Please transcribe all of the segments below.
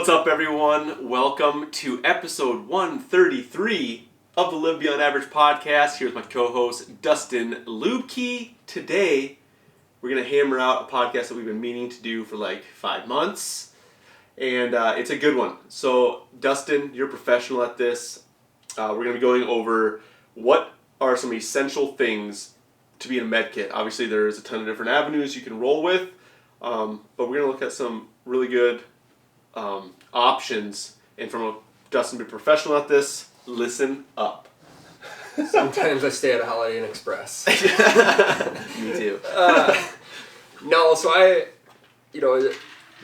What's up, everyone? Welcome to episode 133 of the Live Beyond Average podcast. Here's my co-host, Dustin Luebke. Today, we're going to hammer out a podcast that we've been meaning to do for like 5 months. And it's a good one. So, Dustin, you're a professional at this. We're going to be going over what are some essential things to be in a med kit. Obviously, there's a ton of different avenues you can roll with. But we're going to look at some really good options. And from Dustin, be a professional at this, listen up. Sometimes I stay at a Holiday Inn Express. Me too.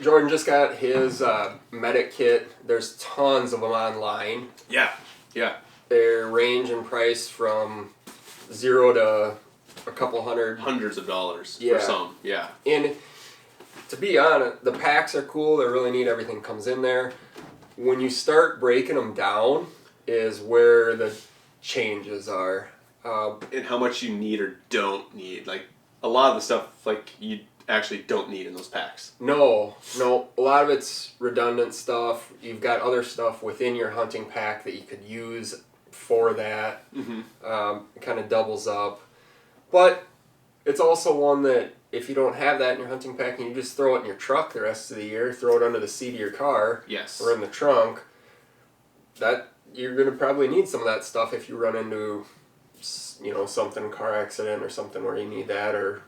Jordan just got his MyMedic kit. There's tons of them online. Yeah. They range in price from $0 to a couple hundred. Hundreds of dollars for some, yeah. And to be honest, the packs are cool. They're really neat. Everything comes in there. When you start breaking them down is where the changes are. And how much you need or don't need. Like, a lot of the stuff, like, you actually don't need in those packs. No. A lot of it's redundant stuff. You've got other stuff within your hunting pack that you could use for that. Mm-hmm. It kind of doubles up. But it's also one that if you don't have that in your hunting pack and you just throw it in your truck the rest of the year, throw it under the seat of your car, yes, or in the trunk, that you're going to probably need some of that stuff if you run into, something, car accident or something where you need that, or,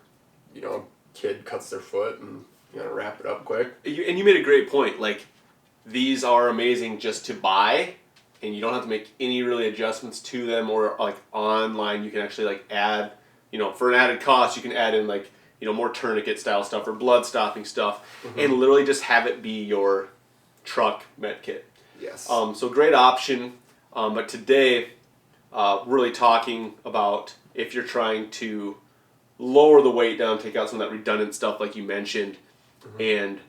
kid cuts their foot and you gotta wrap it up quick. And you made a great point. Like, these are amazing just to buy, and you don't have to make any really adjustments to them, or like online you can actually like add, for an added cost you can add in like, more tourniquet style stuff or blood stopping stuff, mm-hmm. and literally just have it be your truck med kit. Yes. So great option. But today, really talking about if you're trying to lower the weight down, take out some of that redundant stuff like you mentioned, mm-hmm. and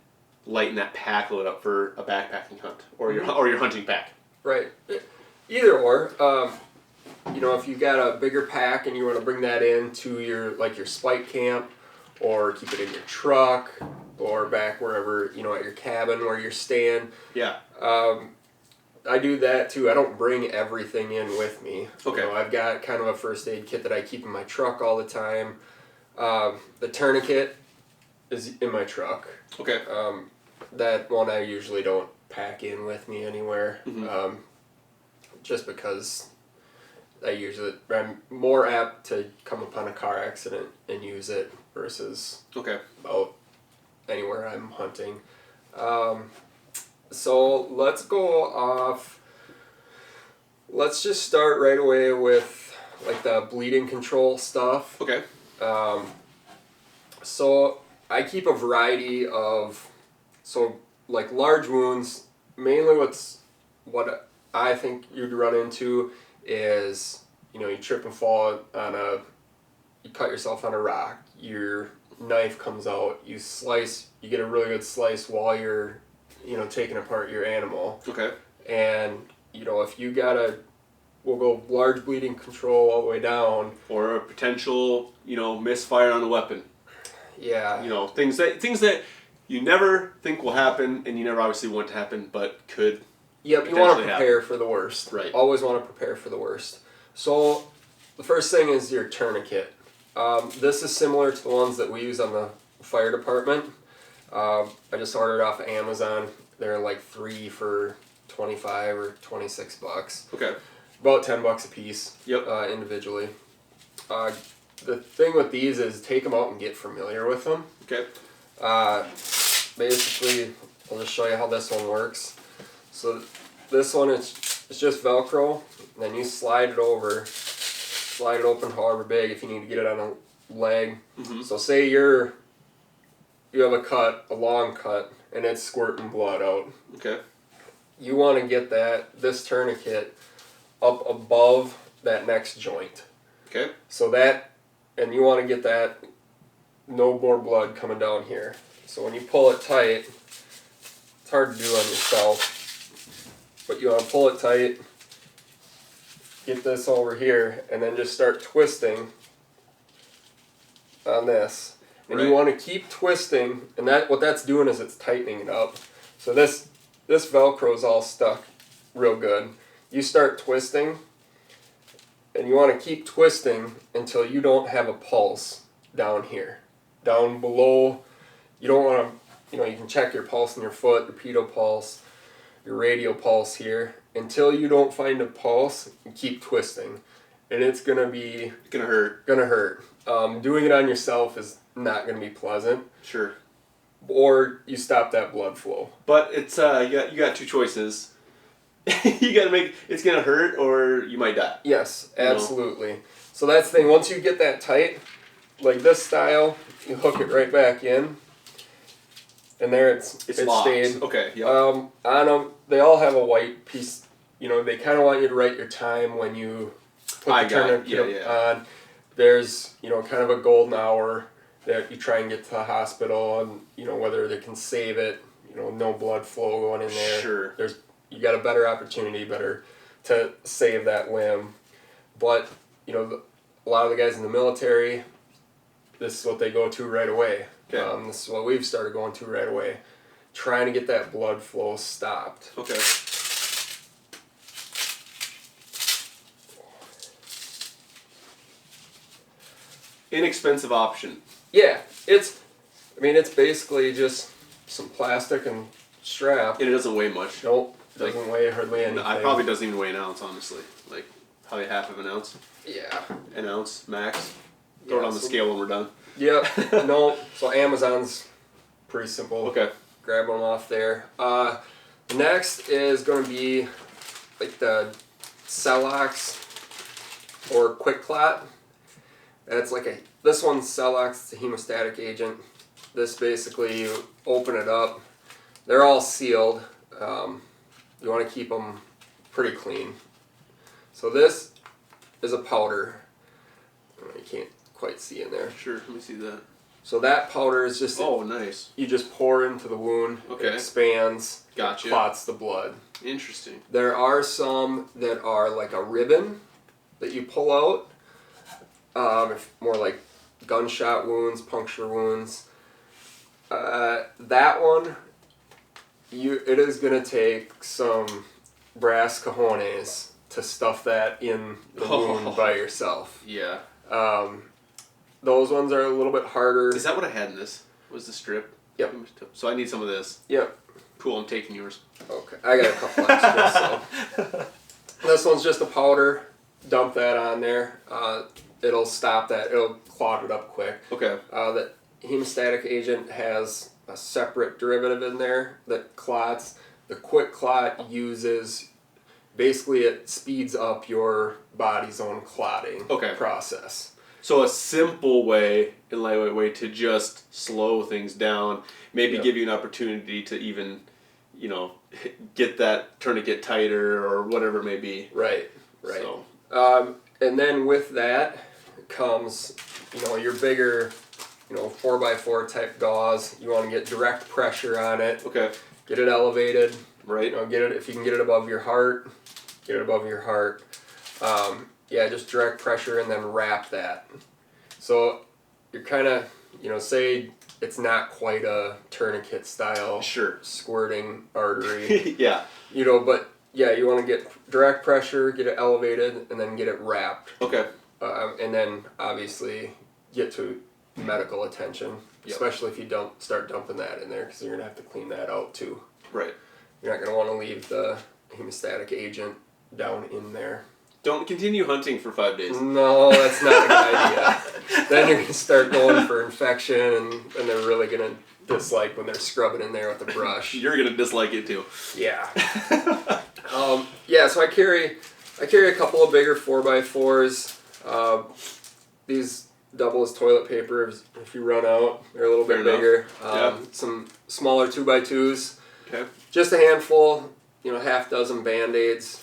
lighten that pack load up for a backpacking hunt or your hunting pack. Right. Either or. If you got a bigger pack and you want to bring that into your spike camp, or keep it in your truck, or back wherever, at your cabin where you're staying. Yeah. I do that too. I don't bring everything in with me. Okay. I've got kind of a first aid kit that I keep in my truck all the time. The tourniquet is in my truck. Okay. That one I usually don't pack in with me anywhere. Mm-hmm. Just because I'm more apt to come upon a car accident and use it versus about anywhere I'm hunting. So let's go off. Let's just start right away with like the bleeding control stuff. Okay. So I keep a variety of, like large wounds, mainly what I think you'd run into is, you trip and fall you cut yourself on a rock, your knife comes out, you get a really good slice while you're, taking apart your animal. Okay. And, if you we'll go large bleeding control all the way down. Or a potential, misfire on a weapon. Yeah. Things that you never think will happen, and you never obviously want to happen, but could. Yep, you want to prepare for the worst. Right. Always want to prepare for the worst. So, the first thing is your tourniquet. This is similar to the ones that we use on the fire department. I just ordered off of Amazon. They're like 3 for $25 or $26. Okay. About $10 a piece. Yep. Individually. The thing with these is take them out and get familiar with them. Okay. Basically, I'll just show you how this one works. So this one is just Velcro, and then you slide it open however big if you need to get it on a leg. Mm-hmm. So say you have a long cut, and it's squirting blood out. Okay. You want to get this tourniquet up above that next joint. Okay. And you want to get that no more blood coming down here. So when you pull it tight, it's hard to do on yourself, but you want to pull it tight, get this over here, and then just start twisting on this. And you want to keep twisting, and what that's doing is it's tightening it up. So this this Velcro's all stuck real good. You start twisting, and you want to keep twisting until you don't have a pulse down here. Down below, you don't want to, you can check your pulse in your foot, your pedal pulse, your radial pulse here. Until you don't find a pulse, you keep twisting. And it's going to be... Gonna hurt. Gonna hurt. Doing it on yourself is not going to be pleasant. Sure. Or you stop that blood flow. But it's you got two choices. You gotta make it's gonna hurt or you might die. Yes, absolutely. So that's the thing. Once you get that tight, like this style, you hook it right back in, and there it stayed. Okay. Yep. On them, they all have a white piece. They kind of want you to write your time when you put the tourniquet on. There's kind of a golden hour that you try and get to the hospital, and whether they can save it. No blood flow going in there. Sure. You got a better opportunity, to save that limb. But, a lot of the guys in the military, this is what they go to right away. Okay. This is what we've started going to right away. Trying to get that blood flow stopped. Okay. Inexpensive option. Yeah, it's basically just some plastic and strap. And it doesn't weigh much. Nope. Doesn't weigh hardly anything. It probably doesn't even weigh an ounce, honestly. Like, probably half of an ounce. Yeah. An ounce, max. Throw it on the scale when we're done. Yep. No. So Amazon's pretty simple. Okay. Grab them off there. Next is going to be like the Celox or Quick Clot. That's this one's Celox. It's a hemostatic agent. This basically, you open it up. They're all sealed. You want to keep them pretty clean. So this is a powder. You can't quite see in there. Sure, let me see that. So that powder is just... Oh, nice. You just pour into the wound. Okay. It expands. Gotcha. Clots the blood. Interesting. There are some that are like a ribbon that you pull out. More like gunshot wounds, puncture wounds. That one... It is going to take some brass cojones to stuff that in the wound by yourself. Yeah. Those ones are a little bit harder. Is that what I had in this? Was the strip? Yep. So I need some of this. Yep. Cool, I'm taking yours. Okay. I got a couple extras. So. This one's just a powder. Dump that on there. It'll stop that. It'll clot it up quick. Okay. The hemostatic agent has a separate derivative in there that clots. The Quick Clot uses, basically it speeds up your body's own clotting process. So a simple way, a lightweight way to just slow things down, maybe give you an opportunity to even, get that tourniquet tighter or whatever it may be. Right. So. And then with that comes, your bigger... 4x4 type gauze. You want to get direct pressure on it. Okay. Get it elevated. Right. Get it if you can get it above your heart. Get it above your heart. Just direct pressure and then wrap that. So you're kind of, say it's not quite a tourniquet style. Sure. Squirting artery. Yeah. But you want to get direct pressure, get it elevated, and then get it wrapped. Okay. And then obviously get to medical attention, especially if you start dumping that in there, because you're going to have to clean that out too. Right. You're not going to want to leave the hemostatic agent down in there. Don't continue hunting for 5 days. No, that's not a good idea. Then you're going to start going for infection, and they're really going to dislike when they're scrubbing in there with the brush. You're going to dislike it too. Yeah. So I carry a couple of bigger 4x4s. These double as toilet paper if you run out. They're a little bit bigger. Some smaller 2x2s. Okay. Just a handful, half dozen Bandaids.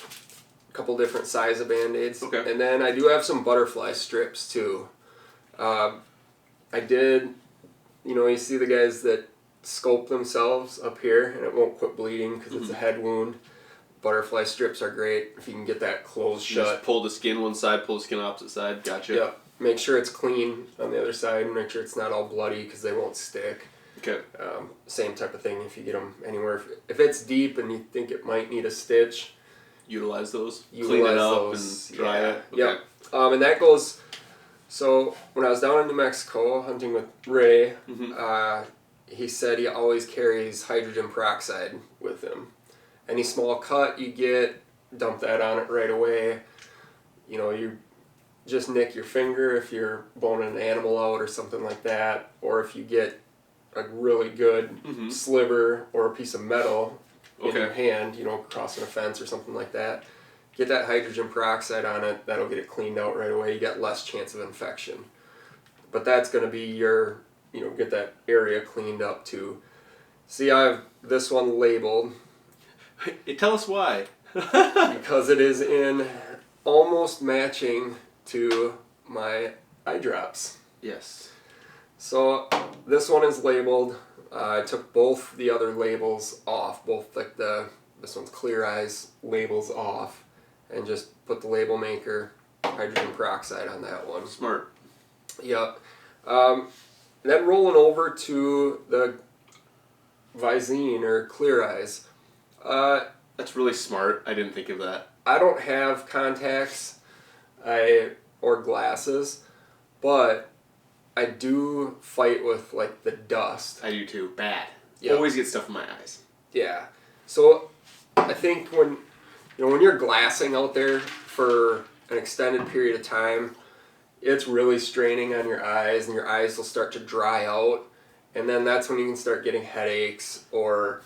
A couple different size of Bandaids. Okay. And then I do have some butterfly strips too. I did, you see the guys that scope themselves up here and it won't quit bleeding because it's a head wound. Butterfly strips are great if you can get that closed shut. Just pull the skin one side, pull the skin opposite side. Gotcha. Yep. Make sure it's clean on the other side and make sure it's not all bloody because they won't stick. Okay. Same type of thing if you get them anywhere. If it's deep and you think it might need a stitch, Utilize those. Clean it up and dry it. Okay. Yep. And that goes. So when I was down in New Mexico hunting with Ray, he said he always carries hydrogen peroxide with him. Any small cut you get, dump that on it right away. You know, you just nick your finger if you're boning an animal out or something like that, or if you get a really good sliver or a piece of metal in your hand, you know, crossing a fence or something like that, get that hydrogen peroxide on it. That'll get it cleaned out right away. You got less chance of infection. But that's going to be your, you know, get that area cleaned up too. See, I have this one labeled. Tell us why. Because it is in almost matching to my eye drops. Yes. So this one is labeled. I took both the other labels off, both like this one's Clear Eyes labels off, and just put the label maker hydrogen peroxide on that one. Smart. Yep. Then rolling over to the Visine or Clear Eyes. That's really smart. I didn't think of that. I don't have contacts or glasses, but I do fight with like the dust. I do too. Bad. Yep. Always get stuff in my eyes. Yeah. So I think when you're glassing out there for an extended period of time, it's really straining on your eyes, and your eyes will start to dry out, and then that's when you can start getting headaches, or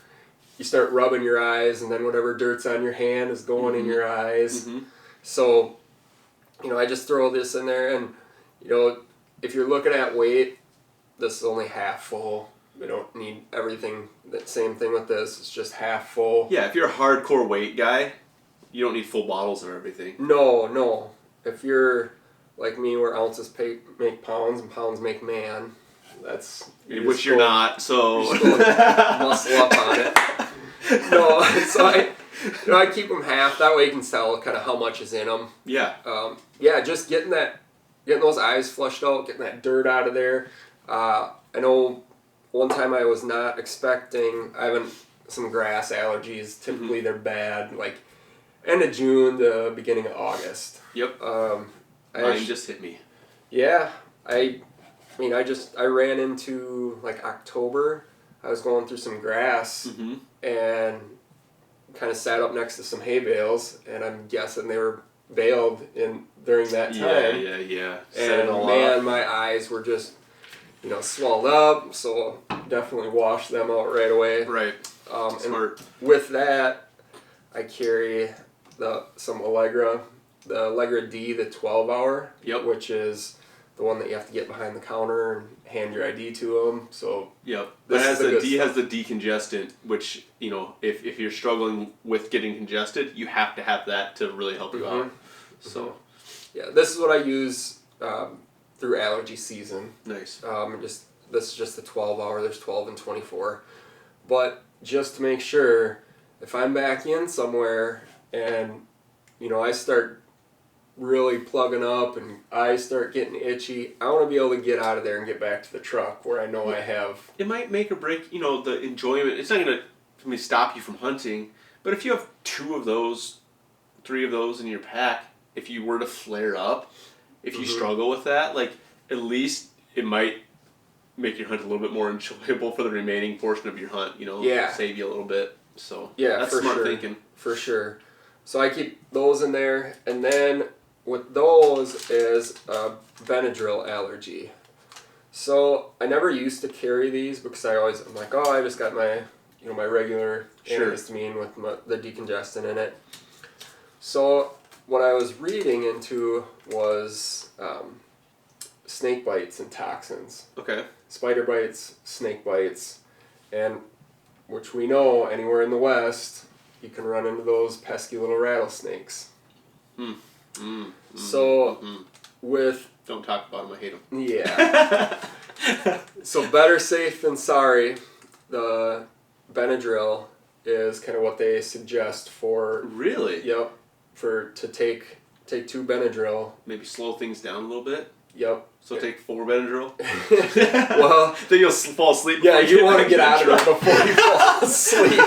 you start rubbing your eyes, and then whatever dirt's on your hand is going in your eyes. So, you know, I just throw this in there, and, you know, if you're looking at weight, this is only half full. We don't need everything. That same thing with this. It's just half full. Yeah, if you're a hardcore weight guy, you don't need full bottles of everything. No. If you're like me, where ounces make pounds and pounds make man, that's... Which you're not, so... You're just going muscle up on it. No, so I keep them half. That way you can tell kind of how much is in them. Yeah. Just getting those eyes flushed out, getting that dirt out of there. I know one time I was not expecting, I have some grass allergies. Typically they're bad, like end of June to beginning of August. Yep. Mine just hit me. Yeah. I ran into like October. I was going through some grass and kind of sat up next to some hay bales, and I'm guessing they were baled during that time. Yeah. And man, my eyes were just, you know, swelled up, so definitely washed them out right away. Right. Smart. And with that, I carry some Allegra, the Allegra D, the 12-hour, which is the one that you have to get behind the counter and hand your ID to them. So But has the decongestant, which, you know, if you're struggling with getting congested, you have to have that to really help you out. So yeah, this is what I use through allergy season. Nice. This is just the 12-hour. There's 12 and 24. But just to make sure, if I'm back in somewhere and, you know, I start really plugging up and eyes start getting itchy, I want to be able to get out of there and get back to the truck where I know I have... It might make or break, you know, the enjoyment. It's not going to stop you from hunting, but if you have 2 of those, 3 of those in your pack, if you were to flare up, if you struggle with that, like, at least it might make your hunt a little bit more enjoyable for the remaining portion of your hunt, you know, save you a little bit. So that's smart thinking. For sure. So I keep those in there, and then with those is a Benadryl allergy. So I never used to carry these because I'm like, oh, I just got my, you know, my regular antihistamine with the decongestant in it. So what I was reading into was snake bites and toxins. Okay. Spider bites, snake bites, and which we know anywhere in the West, you can run into those pesky little rattlesnakes. With... Don't talk about them, I hate them. Yeah. So better safe than sorry. The Benadryl is kind of what they suggest for... Really? Yep. To take 2 Benadryl. Maybe slow things down a little bit? Yep. So take 4 Benadryl? Well... Then you'll fall asleep. Yeah, you want to get out of it before you fall asleep.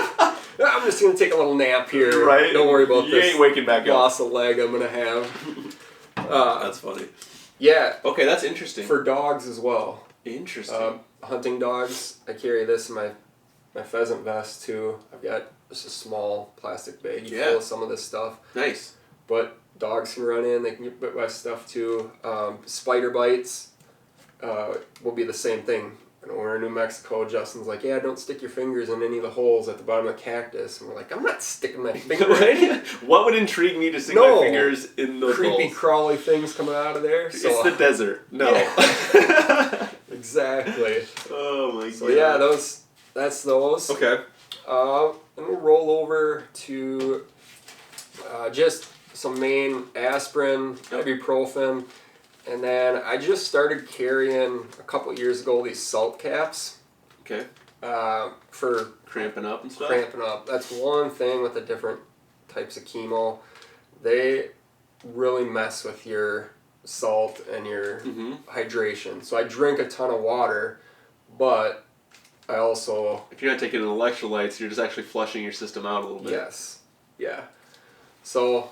I'm just going to take a little nap here. Right? Don't worry about this. You ain't waking back up. Loss of leg I'm going to have. That's funny. Yeah. Okay, that's interesting. For dogs as well. Interesting. Hunting dogs, I carry this in my pheasant vest too. I've got just a small plastic bag full of some of this stuff. Nice. But dogs can run in, they can get bit by stuff too. Spider bites will be the same thing. When we're in New Mexico, Justin's like, yeah, don't stick your fingers in any of the holes at the bottom of the cactus. And we're like, I'm not sticking my finger in. What would intrigue me to stick my fingers in those creepy, holes? crawly things coming out of there. So, it's the desert. No. Yeah. Exactly. Oh my god. So yeah, that's those. Okay. And we'll roll over to just some main aspirin, ibuprofen. And then I just started carrying a couple years ago these salt caps. Okay. For cramping up and stuff? Cramping up. That's one thing with the different types of chemo. They really mess with your salt and your hydration. So I drink a ton of water, but I also... If you're not taking electrolytes, you're just actually flushing your system out a little bit. Yes. Yeah. So,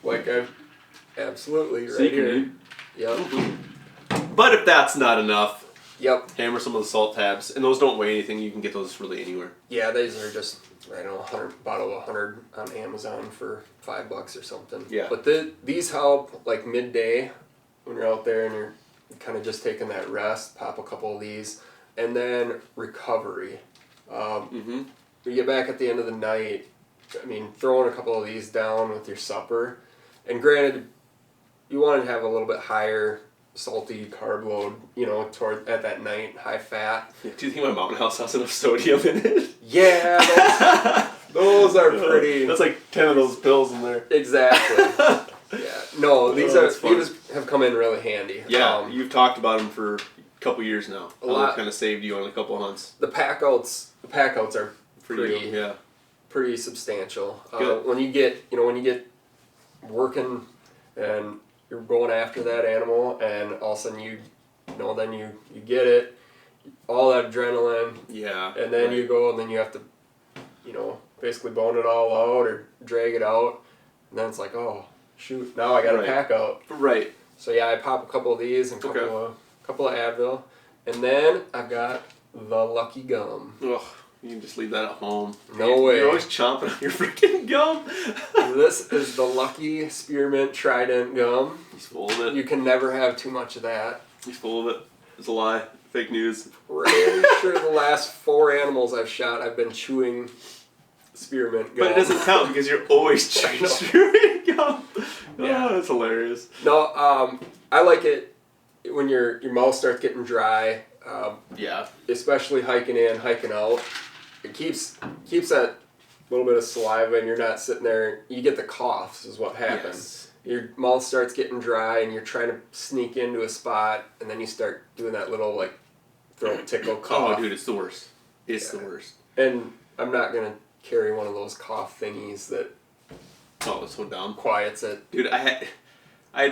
like I... Absolutely, So right you can here. eat. Yep. But if that's not enough, hammer some of the salt tabs, and those don't weigh anything. You can get those really anywhere. Yeah, these are just bottle of 100 on Amazon for $5 or something. Yeah. But these help like midday when you're out there and you're kind of just taking that rest. Pop a couple of these, and then recovery. You get back at the end of the night. I mean, throwing a couple of these down with your supper, and granted, you want to have a little bit higher salty carb load, toward at that night, high fat. Yeah, do you think my mountain house has enough sodium in it? Yeah, those are pretty. That's like 10 of those pills in there. Exactly. Yeah. No, these have come in really handy. Yeah, you've talked about them for a couple years now. A lot. Kind of saved you on a couple hunts. The Packouts are pretty, you, pretty substantial. Good. When you get working and you're going after that animal, and all of a sudden you get it, all that adrenaline. Yeah. And then you go, and then you have to, basically bone it all out or drag it out, and then it's like, oh shoot, now I got to pack out. Right. So yeah, I pop a couple of these and a couple of Advil, and then I've got the Lucky Gum. Ugh. You can just leave that at home. No way. You're always chomping on your freaking gum. This is the Lucky Spearmint Trident Gum. He's full of it. You can never have too much of that. He's full of it. It's a lie. Fake news. Pretty sure the last 4 animals I've shot, I've been chewing spearmint gum. But it doesn't count because you're always chewing spearmint gum. Yeah. Oh, that's hilarious. No, I like it when your mouth starts getting dry. Especially hiking in, hiking out. It keeps that little bit of saliva, and you're not sitting there. You get the coughs is what happens. Yes. Your mouth starts getting dry, and you're trying to sneak into a spot, and then you start doing that little throat tickle cough. Oh, dude, it's the worst. It's the worst. And I'm not gonna carry one of those cough thingies that. Oh, it's so dumb. Quiets it. Dude, I had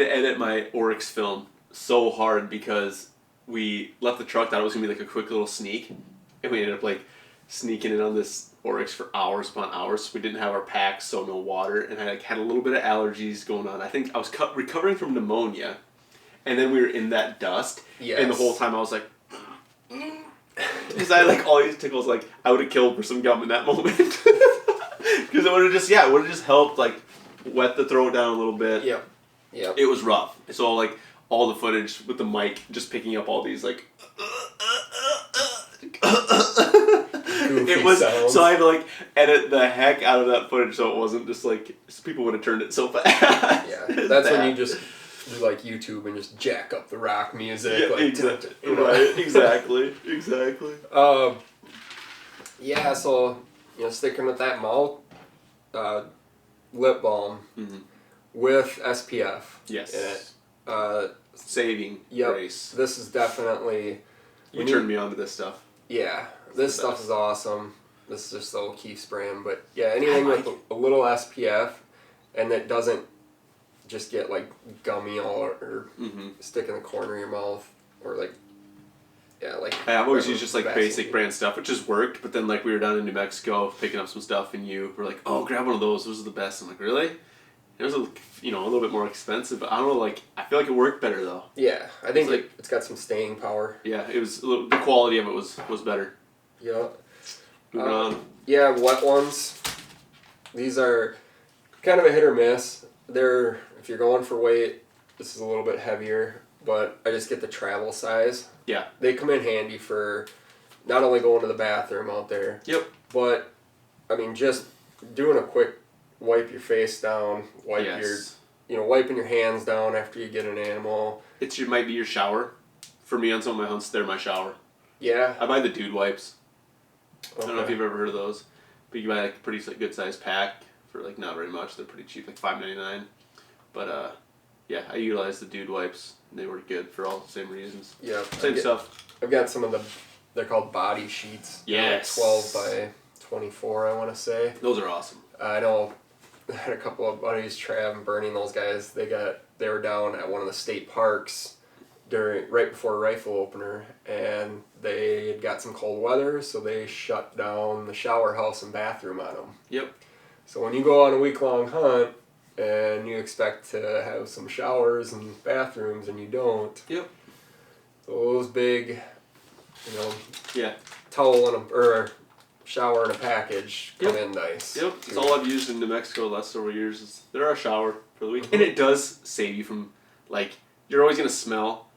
to edit my Oryx film so hard because we left the truck. Thought it was gonna be like a quick little sneak, and we ended up sneaking in on this Oryx for hours upon hours. We didn't have our packs, so no water, and I had a little bit of allergies going on. I think I was recovering from pneumonia, and then we were in that dust. Yes. And the whole time I was like, because I had all these tickles. I would have killed for some gum in that moment, because it would have just helped wet the throat down a little bit. Yep. It was rough. So all the footage with the mic just picking up all these it was sounds. So I had to edit the heck out of that footage so it wasn't just people would have turned it so fast. Yeah, that's when you just do YouTube and just jack up the rock music. Yeah, right, exactly. Yeah, so sticking with that mouth, lip balm with SPF. Yes. In it. Saving grace. This is definitely. You turned me on to this stuff. Yeah, this stuff is awesome. This is just the O'Keefe spraying, but yeah, anything with a little SPF and that doesn't just get like gummy or stick in the corner of your mouth or like. Yeah, like I've always used just like basic brand stuff, which has worked. But then like we were down in New Mexico picking up some stuff, and you were like, "Oh, grab one of those. Those are the best." I'm like, "Really?" It was a little bit more expensive, but I don't know. Like I feel like it worked better though. Yeah, I think it's got some staying power. Yeah, it was the quality of it was better. Yeah. Moving on. Yeah, wet ones. These are kind of a hit or miss. They're if you're going for weight, this is a little bit heavier, but I just get the travel size. Yeah. They come in handy for not only going to the bathroom out there. Yep. But I mean, just doing a quick wipe your face down, wiping your hands down after you get an animal. Might be your shower. For me, on some of my hunts, they're my shower. Yeah. I buy the dude wipes. Okay. I don't know if you've ever heard of those, but you buy like a pretty good sized pack for like not very much. They're pretty cheap, like $5.99. But yeah, I utilize the dude wipes. And they were good for all the same reasons. Yeah. Same stuff. I've got some of they're called body sheets. Yes. 12 by 24, I want to say. Those are awesome. I know I had a couple of buddies, Trav and Bernie and those guys, they were down at one of the state parks right before rifle opener, and they had got some cold weather, so they shut down the shower house and bathroom on them. Yep. So when you go on a week-long hunt and you expect to have some showers and bathrooms and you don't. Yep. Those big, Yeah. towel or shower in a package come in nice. Yep. It's all I've used in New Mexico the last several years. They're our shower for the week. And it does save you from, like, you're always going to smell,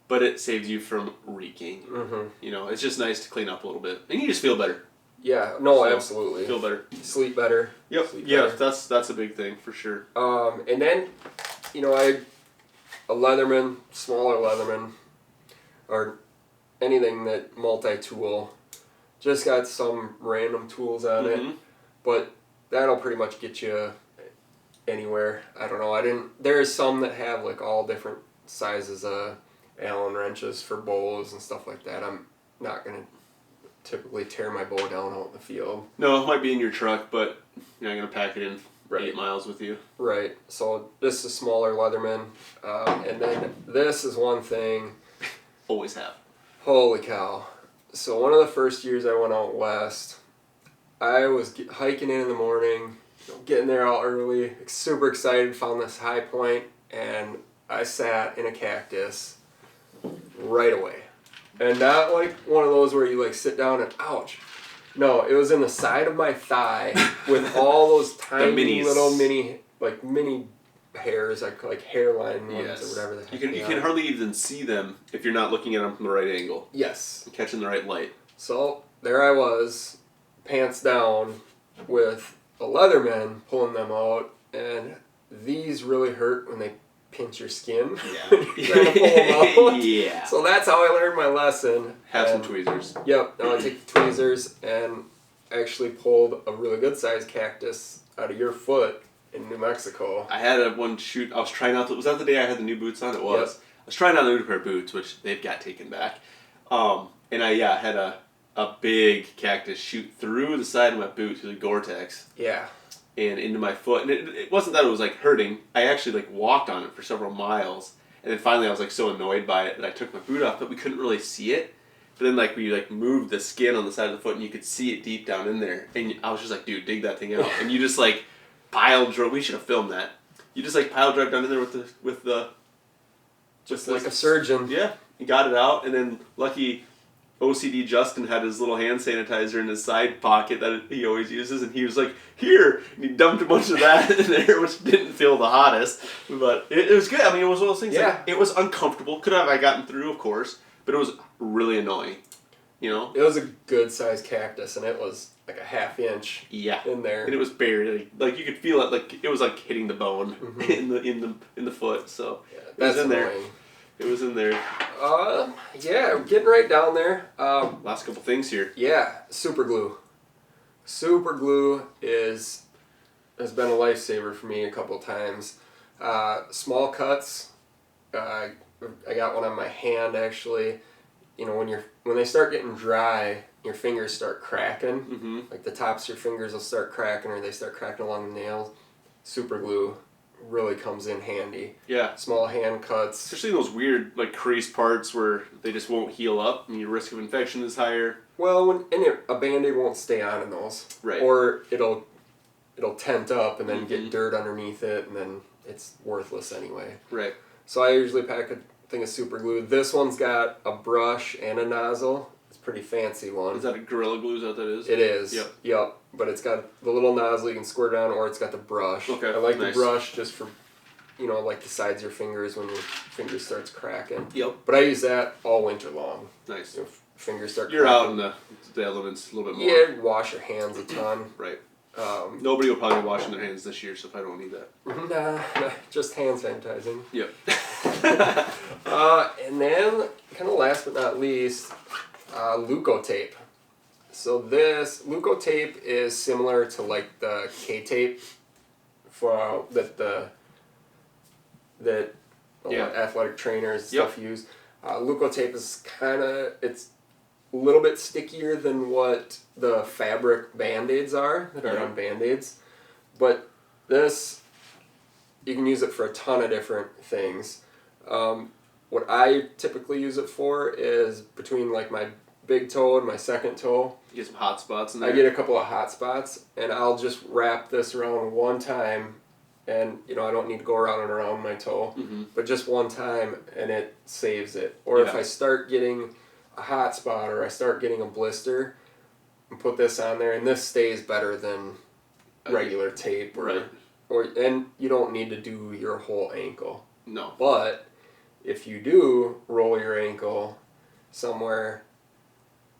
but it saves you from reeking. Mm-hmm. It's just nice to clean up a little bit. And you just feel better. Yeah, no, absolutely. Feel better. Sleep better. Yep. Better. That's a big thing for sure. And then, a Leatherman, smaller Leatherman, or anything that multi-tool, just got some random tools on it, but that'll pretty much get you anywhere. I don't know. There's some that have like all different sizes of Allen wrenches for bows and stuff like that. I'm not going to typically tear my bow down out in the field. No, it might be in your truck, but you're not going to pack it in 8 miles with you. Right. So this is a smaller Leatherman. And then this is one thing. Always have. Holy cow. So one of the first years I went out west, I was hiking in the morning, getting there all early, super excited, found this high point, and I sat in a cactus right away. And not like one of those where you like sit down and ouch. No, it was in the side of my thigh with all those tiny little mini hairs, like hairline ones or whatever the heck. You can hardly even see them if you're not looking at them from the right angle. Yes. And catching the right light. So there I was, pants down, with a Leatherman pulling them out, and these really hurt when they pinch your skin. Yeah. Trying to pull them out. Yeah. So that's how I learned my lesson. Have some tweezers. Yep. Now I take the tweezers and actually pulled a really good sized cactus out of your foot in New Mexico. I had one shoot. I was trying out. Was that the day I had the new boots on? It was. Yep. I was trying out a new pair of boots, which they've got taken back. And I had a big cactus shoot through the side of my boot through the Gore-Tex. Yeah. And into my foot. And it wasn't that it was like hurting. I actually like walked on it for several miles. And then finally I was like so annoyed by it that I took my boot off, but we couldn't really see it. But then like we like moved the skin on the side of the foot and you could see it deep down in there. And I was just like, dude, dig that thing out. And you just like pile drive. We should have filmed that. You just like pile drive down in there with the just like a surgeon. Yeah. He got it out, and then lucky OCD Justin had his little hand sanitizer in his side pocket that he always uses, and he was like, here! And he dumped a bunch of that in there, which didn't feel the hottest. But it was good. I mean, it was one of those things. Yeah. Like, it was uncomfortable. Could have I gotten through, of course, but it was really annoying. It was a good sized cactus, and it was like a half-inch in there. And it was buried. Like you could feel it, like it was like hitting the bone in the foot. So it was in there. It was in there. Yeah, getting right down there. Last couple things here. Yeah, super glue. Super glue has been a lifesaver for me a couple times. Small cuts. I got one on my hand actually. When they start getting dry, your fingers start cracking. Mm-hmm. Like the tops of your fingers will start cracking, or they start cracking along the nails. Super glue really comes in handy. Yeah. Small hand cuts. Especially those weird, like, creased parts where they just won't heal up and your risk of infection is higher. Well, a Band-Aid won't stay on in those. Right. Or it'll tent up and then get dirt underneath it, and then it's worthless anyway. Right. So I usually pack a thing of super glue. This one's got a brush and a nozzle. It's a pretty fancy one. Is that a Gorilla Glue? Is that what that is? It is. Yep. Yep. But it's got the little nozzle you can squirt it on, or it's got the brush. Okay. I like nice. the brush just for, like the sides of your fingers when your finger starts cracking. Yep. But I use that all winter long. Nice. Fingers start You're cracking. out in the elements a little bit more. Yeah, wash your hands a ton. Right. Nobody will probably be washing their hands this year, so if I don't need that. Nah, just hand sanitizing. Yep. And then, kind of last but not least, Luca Tape. So this Luca Tape is similar to like the K-Tape for that athletic trainers and stuff use. Luca Tape is it's a little bit stickier than what the fabric Band-Aids are that are on Band-Aids. But this, you can use it for a ton of different things. What I typically use it for is between like my big toe and my second toe. You get some hot spots in there. I get a couple of hot spots, and I'll just wrap this around one time, and I don't need to go around and around my toe, but just one time, and it saves it. Or if I start getting a hot spot or I start getting a blister, and put this on there, and this stays better than regular tape. And you don't need to do your whole ankle. No. But if you do roll your ankle somewhere,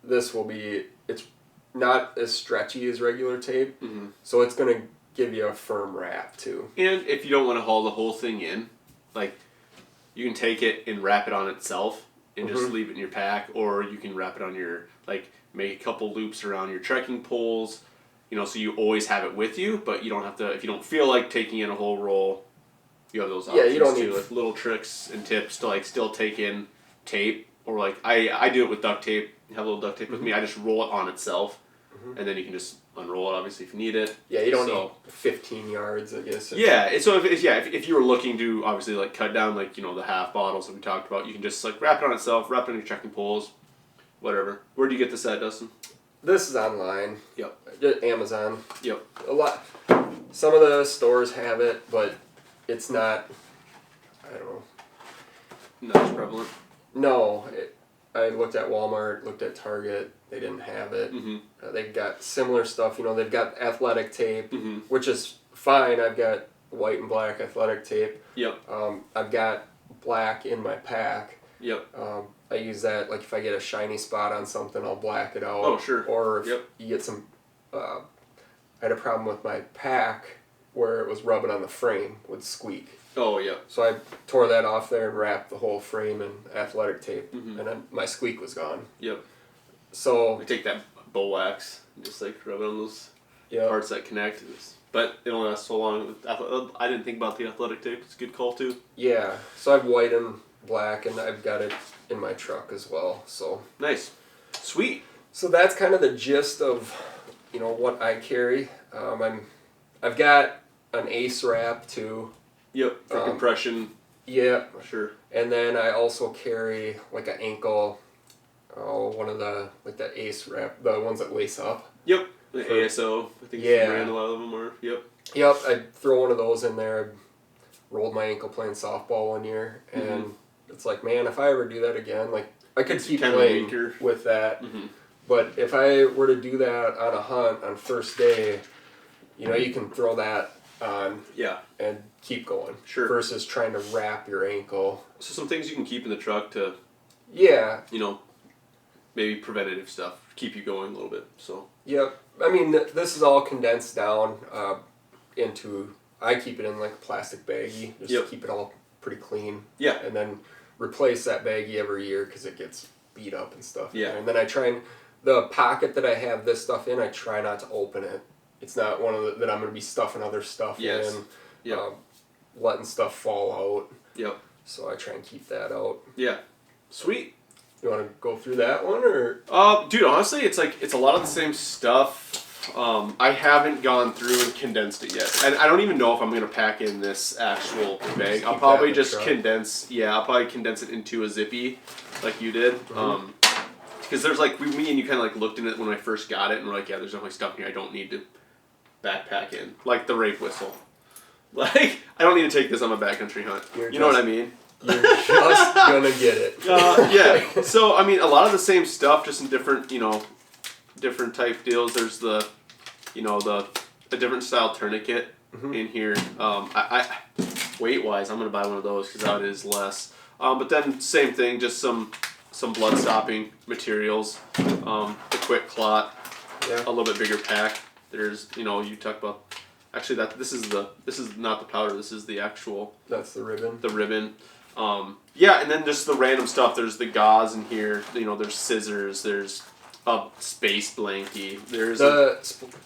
it's not as stretchy as regular tape, so it's going to give you a firm wrap too. And if you don't want to haul the whole thing in, like, you can take it and wrap it on itself and just leave it in your pack, or you can wrap it on your, like, make a couple loops around your trekking poles, so you always have it with you, but you don't have to, if you don't feel like taking in a whole roll, you have those options you don't too, need like little tricks and tips to, like, still take in tape, or, like, I do it with duct tape. Have a little duct tape with me. I just roll it on itself, and then you can just unroll it, obviously, if you need it. Yeah, you don't need 15 yards, I guess. Yeah, so if you were looking to, obviously, like, cut down, like, the half bottles that we talked about, you can just, like, wrap it on itself, wrap it on your trekking poles, whatever. Where do you get this at, Dustin? This is online. Yep. Amazon. Yep. A lot. Some of the stores have it, but it's not, I don't know. Not as prevalent. No. I looked at Walmart, looked at Target, they didn't have it. They've got similar stuff, they've got athletic tape, which is fine. I've got white and black athletic tape. Yep. I've got black in my pack. Yep. I use that, like if I get a shiny spot on something, I'll black it out. Oh, sure. Or if you get some, I had a problem with my pack where it was rubbing on the frame, would squeak. Oh, yeah. So I tore that off there and wrapped the whole frame in athletic tape, and then my squeak was gone. Yep. So I take that bowl wax and just, like, rub it on those parts that connect. But it only lasts so long. I didn't think about the athletic tape. It's a good call, too. Yeah. So I've white and black, and I've got it in my truck as well. So nice. Sweet. So that's kind of the gist of, what I carry. I've got an ace wrap too. Yep, for compression. Yeah. Sure. And then I also carry like an ankle, one of the, like the ace wrap, the ones that lace up. Yep, the ASO. I think it's the brand a lot of them are. Yep. Yep, I throw one of those in there. I rolled my ankle playing softball one year, and it's like, man, if I ever do that again, like I could keep playing with that. But if I were to do that on a hunt on first day, you can throw that on and keep going. Sure. Versus trying to wrap your ankle. So some things you can keep in the truck to, maybe preventative stuff, keep you going a little bit. So. Yep. I mean, this is all condensed down into, I keep it in like a plastic baggie, just to keep it all pretty clean. Yeah. And then replace that baggie every year because it gets beat up and stuff. Yeah. And then I try and, the pocket that I have this stuff in, I try not to open it. It's not one of the, that I'm going to be stuffing other stuff in. Yep. Letting stuff fall out. Yep. So I try and keep that out. Yeah. Sweet. You want to go through that one or? Dude, honestly, it's a lot of the same stuff. I haven't gone through and condensed it yet, and I don't even know if I'm gonna pack in this actual bag. I'll probably just condense. Yeah, I'll probably condense it into a zippy, like you did. Because there's like me and you kind of like looked at it when I first got it, and we're like, yeah, there's definitely stuff here I don't need to backpack in, like the rape whistle. Like I don't need to take this on my backcountry hunt. You know what I mean? You're just gonna get it. Yeah. So I mean, a lot of the same stuff, just in different, different type deals. There's the, a different style tourniquet in here. I weight wise, I'm gonna buy one of those because that is less. But then same thing, just some blood stopping materials. The quick clot, a little bit bigger pack. There's, you talk about. Actually, this is not the powder. This is the actual. That's the ribbon. The ribbon. And then just the random stuff. There's the gauze in here. There's scissors. There's a space blankie. There's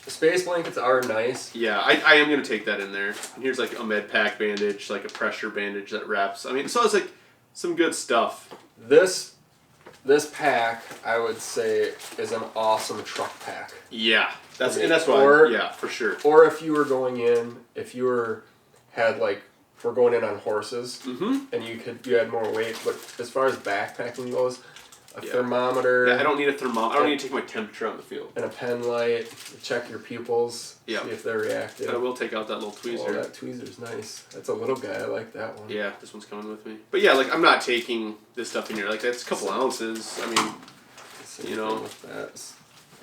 space blankets are nice. Yeah, I am gonna take that in there. And here's like a med pack bandage, like a pressure bandage that wraps. I mean, so it's like some good stuff. This pack, I would say, is an awesome truck pack. Yeah, that's why. Yeah, for sure. Or if you were going in, we're going in on horses, and you had more weight. But as far as backpacking goes, a thermometer. Yeah, I don't need a thermometer. I don't need to take my temperature on the field. And a pen light. Check your pupils. See if they're reactive. And I will take out that little tweezer. Oh, that tweezer's nice. That's a little guy. I like that one. Yeah, this one's coming with me. But yeah, like I'm not taking this stuff in here. Like that's a couple ounces. I mean, with that.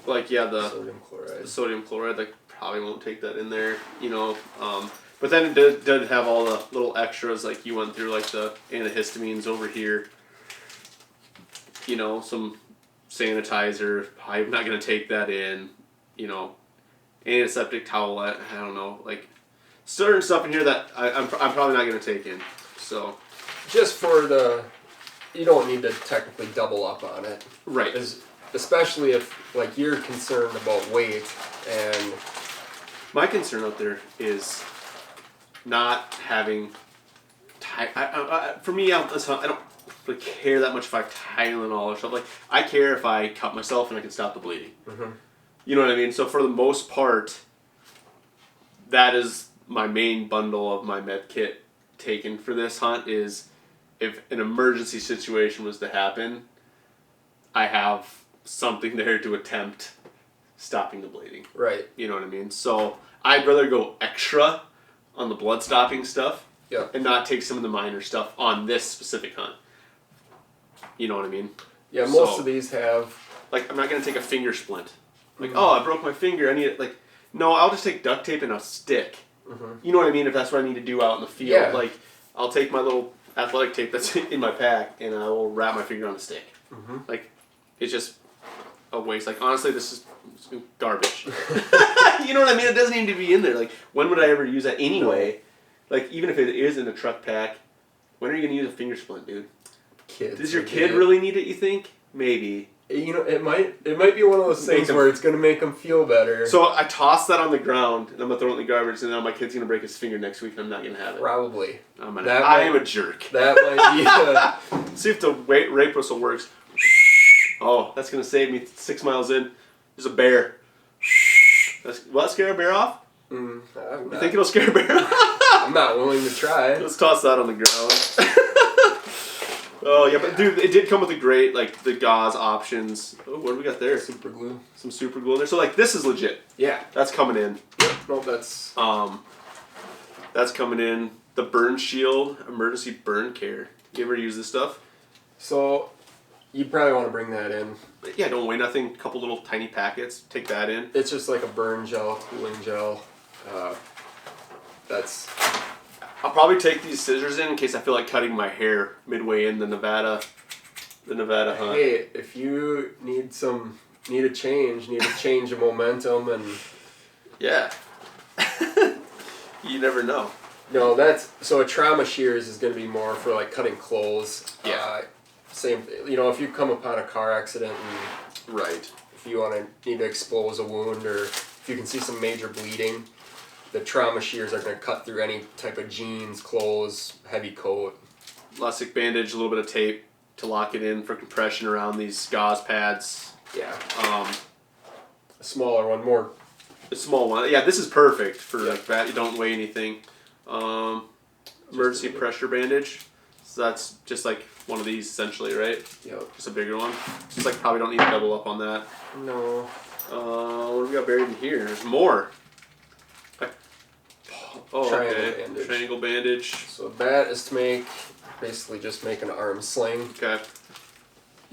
Like the sodium chloride. The sodium chloride. Like probably won't take that in there. But then it did have all the little extras, like you went through, like the antihistamines over here. Some sanitizer. I'm not gonna take that in. Antiseptic towelette. I don't know, like certain stuff in here that I'm probably not gonna take in. So, just for you don't need to technically double up on it, right? Especially if like you're concerned about weight and. My concern out there is not having. For me, I don't really care that much if I have Tylenol or something. Like I care if I cut myself and I can stop the bleeding. You know what I mean? So for the most part, that is my main bundle of my med kit taken for this hunt. Is if an emergency situation was to happen, I have something there to attempt stopping the bleeding. Right. You know what I mean? So I'd rather go extra on the blood stopping stuff and not take some of the minor stuff on this specific hunt. You know what I mean? Yeah, most of these have. Like, I'm not going to take a finger splint. Like, I broke my finger. I need it. Like, no, I'll just take duct tape and a stick. You know what I mean? If that's what I need to do out in the field. Yeah. Like, I'll take my little athletic tape that's in my pack and I will wrap my finger on a stick. Like, it's just a waste. Like, honestly, this is garbage. You know what I mean? It doesn't need to be in there. Like, when would I ever use that anyway? Like, even if it is in a truck pack, when are you going to use a finger splint, dude? Kids. Does your kid really need it, you think? Maybe. It might be one of those things where it's going to make them feel better. So I toss that on the ground, and I'm going to throw it in the garbage, and then my kid's going to break his finger next week, and I'm not going to have it. Probably. I am a jerk. That might be... See if the rape whistle works. Oh, that's going to save me 6 miles in. There's a bear. Will that scare a bear off? You think it'll scare a bear off? I'm not willing to try. Let's toss that on the ground. Oh, yeah, but dude, it did come with a great, like, the gauze options. Oh, what do we got there? Super glue. Some super glue in there. So, like, this is legit. Yeah. That's coming in. No, that's coming in. The Burn Shield Emergency Burn Care. You ever use this stuff? So, you probably want to bring that in. Yeah, don't weigh nothing. A couple little tiny packets. Take that in. It's just like a burn gel, cooling gel. I'll probably take these scissors in case I feel like cutting my hair midway in the Nevada hunt. Hey, if you need a change of momentum and... Yeah. You never know. No, so a trauma shears is going to be more for like cutting clothes. Yeah. Same, if you come upon a car accident and... Right. If you need to expose a wound or if you can see some major bleeding... The trauma shears are going to cut through any type of jeans, clothes, heavy coat. Elastic bandage, a little bit of tape to lock it in for compression around these gauze pads. Yeah. A smaller one, more A small one. Yeah, this is perfect for Yeah. like that. You don't weigh anything. Emergency pressure bandage. So that's just like one of these essentially, right? Yep. Just a bigger one. Just like probably don't need to double up on that. No. What do we got buried in here? There's more. Oh, Triangle okay. bandage. Triangle bandage. So that is to basically just make an arm sling. Okay.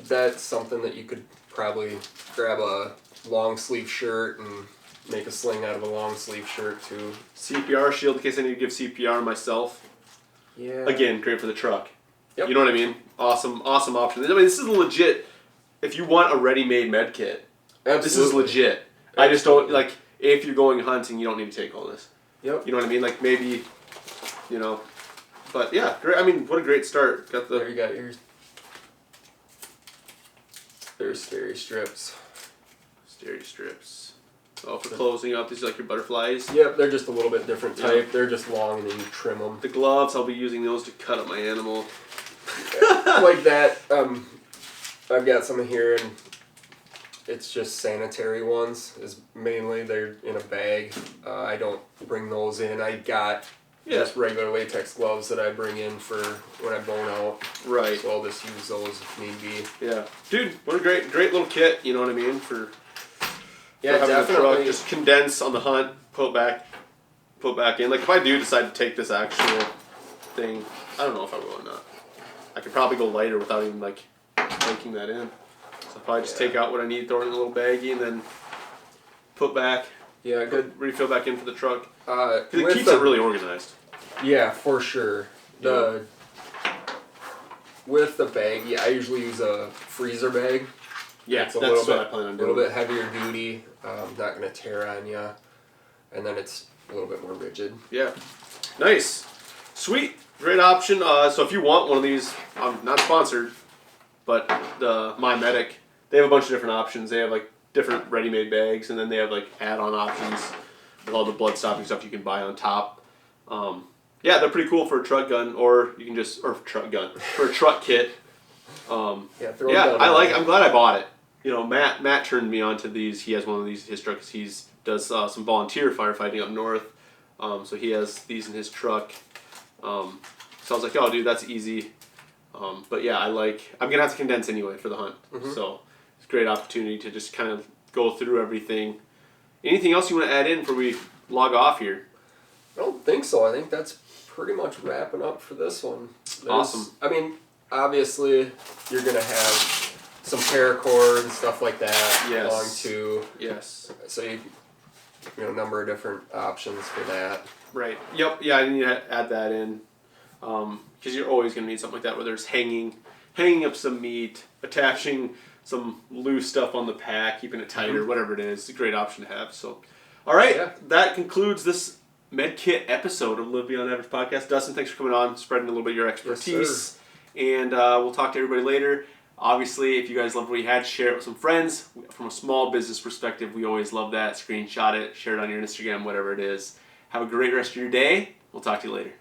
That's something that you could probably grab a long sleeve shirt and make a sling out of a long sleeve shirt too. CPR shield in case I need to give CPR myself. Yeah. Again, great for the truck. Yep. You know what I mean? Awesome option. I mean, this is legit. If you want a ready-made med kit, Absolutely. this is legit. Absolutely. I just don't, like, if you're going hunting, you don't need to take all this. Yep. You know what I mean? Like, maybe, you know. But, yeah, great. I mean, what a great start. Got the... There you got yours. There's steri strips. Steri strips. Oh, for closing up, these are like your butterflies. Yep, they're just a little bit different type. Yep. They're just long and then you trim them. The gloves, I'll be using those to cut up my animal. Like that. I've got some here and it's just sanitary ones. Is mainly they're in a bag. I don't bring those in. I got just regular latex gloves that I bring in for when I bone out. Right. So I'll just use those if need be. Yeah. Dude, what a great little kit, you know what I mean? For having definitely. the truck, just condense on the hunt, put back in. Like if I do decide to take this actual thing, I don't know if I will or not. I could probably go lighter without even like making that in. So I'll probably just take out what I need, throw it in a little baggie, and then put back. Yeah, good. Refill back in for the truck. It It keeps it really organized. Yeah, for sure. With the baggie, I usually use a freezer bag. Yeah, It's a that's little what bit, I plan on a doing. little bit heavier duty, not going to tear on you, and then it's a little bit more rigid. Yeah. Nice. Sweet. Great option. So if you want one of these, I'm not sponsored, but the MyMedic, they have a bunch of different options. They have like different ready-made bags, and then they have like add-on options with all the blood-stopping stuff you can buy on top. Yeah, they're pretty cool for a truck gun, or you can just, or truck gun, for a truck kit. I'm glad I bought it. You know, Matt turned me on to these. He has one of these in his truck because he does some volunteer firefighting up north. So he has these in his truck. So I was like, oh, dude, that's easy. But yeah, I'm going to have to condense anyway for the hunt. Mm-hmm. So it's a great opportunity to just kind of go through everything. Anything else you want to add in before we log off here? I don't think so. I think that's pretty much wrapping up for this one. Awesome. I mean, obviously, you're going to have some paracord and stuff like that along too. Yes. So you know, a number of different options for that. Right. Yep. Yeah, I need to add that in. Because you're always going to need something like that, where there's hanging up some meat, attaching some loose stuff on the pack, keeping it tighter, whatever it is. It's a great option to have. So, all right, that concludes this MedKit episode of Live Beyond Average podcast. Dustin, thanks for coming on, spreading a little bit of your expertise. Yes, and we'll talk to everybody later. Obviously, if you guys loved what you had, share it with some friends. From a small business perspective, we always love that. Screenshot it, share it on your Instagram, whatever it is. Have a great rest of your day. We'll talk to you later.